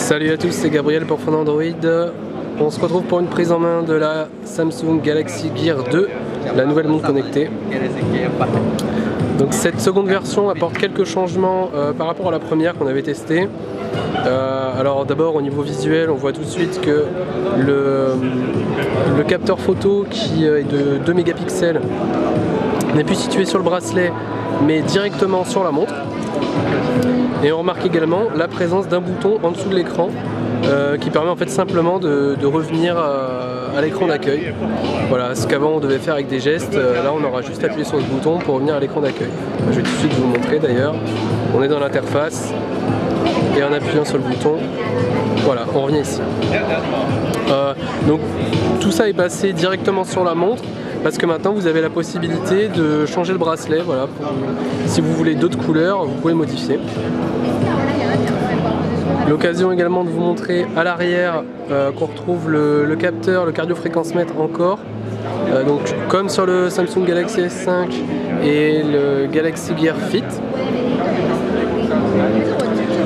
Salut à tous, c'est Gabriel pour Fun Android. On se retrouve pour une prise en main de la Samsung Galaxy Gear 2, la nouvelle montre connectée. Donc cette seconde version apporte quelques changements par rapport à la première qu'on avait testée. Alors d'abord au niveau visuel, on voit tout de suite que le capteur photo qui est de 2 mégapixels n'est plus situé sur le bracelet mais directement sur la montre. Et on remarque également la présence d'un bouton en dessous de l'écran qui permet en fait simplement de revenir à l'écran d'accueil. Voilà, ce qu'avant on devait faire avec des gestes, là on aura juste appuyé sur ce bouton pour revenir à l'écran d'accueil. Je vais tout de suite vous le montrer d'ailleurs. On est dans l'interface et en appuyant sur le bouton, voilà, on revient ici. Donc tout ça est passé directement sur la montre, parce que maintenant vous avez la possibilité de changer le bracelet. Voilà, si vous voulez d'autres couleurs, vous pouvez modifier. L'occasion également de vous montrer à l'arrière qu'on retrouve le capteur, le cardio-fréquence-mètre encore. Donc comme sur le Samsung Galaxy S5 et le Galaxy Gear Fit.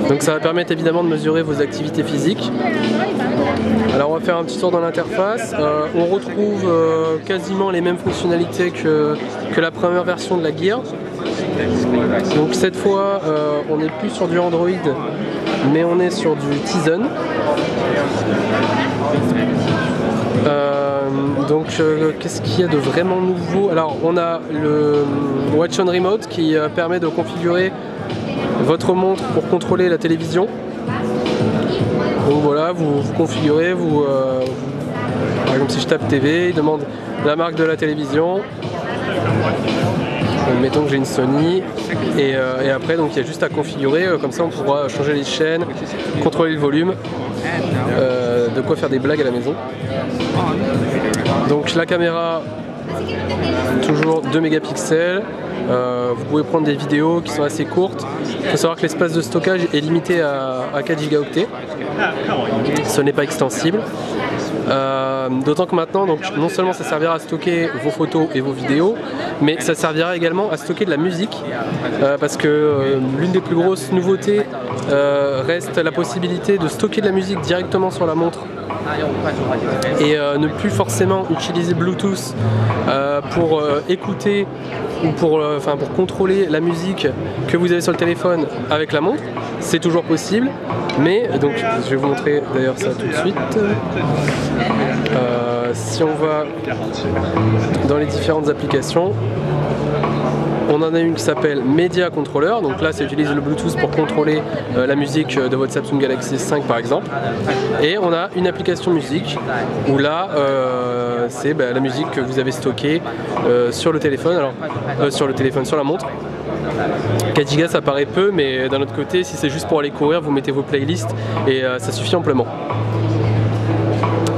Donc ça va permettre évidemment de mesurer vos activités physiques. Alors on va faire un petit tour dans l'interface. On retrouve quasiment les mêmes fonctionnalités que la première version de la Gear. Donc cette fois on n'est plus sur du Android mais on est sur du Tizen. Donc qu'est-ce qu'il y a de vraiment nouveau? Alors on a le Watch on Remote qui permet de configurer votre montre pour contrôler la télévision. Donc voilà, vous configurez, par exemple si je tape TV, il demande la marque de la télévision. Donc, mettons que j'ai une Sony et après donc il y a juste à configurer, comme ça on pourra changer les chaînes, contrôler le volume, de quoi faire des blagues à la maison. Donc la caméra, toujours 2 mégapixels. Vous pouvez prendre des vidéos qui sont assez courtes. Il faut savoir que l'espace de stockage est limité à 4 gigaoctets. Ce n'est pas extensible. D'autant que maintenant, donc, non seulement ça servira à stocker vos photos et vos vidéos, mais ça servira également à stocker de la musique. Parce que l'une des plus grosses nouveautés reste la possibilité de stocker de la musique directement sur la montre. Et ne plus forcément utiliser Bluetooth pour écouter ou pour contrôler la musique que vous avez sur le téléphone avec la montre. C'est toujours possible, mais donc je vais vous montrer d'ailleurs ça tout de suite. Si on va dans les différentes applications, on en a une qui s'appelle Media Controller, donc là ça utilise le Bluetooth pour contrôler la musique de votre Samsung Galaxy S5 par exemple. Et on a une application musique où là c'est la musique que vous avez stockée sur le téléphone, sur la montre. 4 Go ça paraît peu, mais d'un autre côté si c'est juste pour aller courir, vous mettez vos playlists et ça suffit amplement.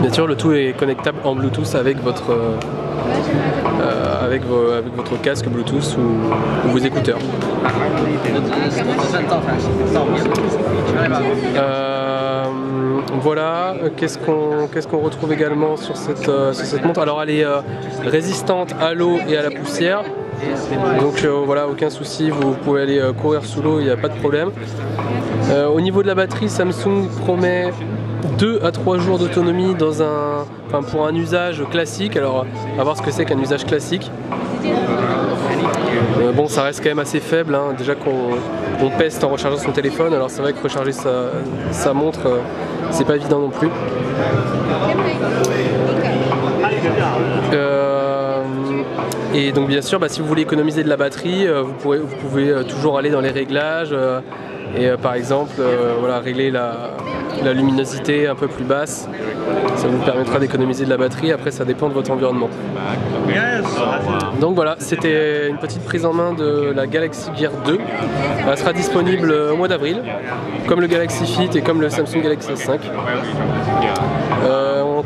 Bien sûr le tout est connectable en Bluetooth avec votre casque Bluetooth ou vos écouteurs. Voilà, qu'est-ce qu'on retrouve également sur cette montre? Alors elle est résistante à l'eau et à la poussière. Donc voilà, aucun souci, vous pouvez aller courir sous l'eau, il n'y a pas de problème. Au niveau de la batterie, Samsung promet 2 à 3 jours d'autonomie pour un usage classique. Alors à voir ce que c'est qu'un usage classique. Bon, ça reste quand même assez faible, hein. Déjà qu'on peste en rechargeant son téléphone, alors c'est vrai que recharger sa montre c'est pas évident non plus. Et donc bien sûr si vous voulez économiser de la batterie, vous pouvez toujours aller dans les réglages et par exemple régler la luminosité un peu plus basse. Ça vous permettra d'économiser de la batterie, après ça dépend de votre environnement. Donc voilà, c'était une petite prise en main de la Galaxy Gear 2. Elle sera disponible au mois d'avril, comme le Galaxy Fit et comme le Samsung Galaxy S5.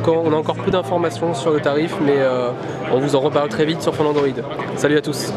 On a encore peu d'informations sur le tarif, mais on vous en reparle très vite sur Fun Android. Salut à tous!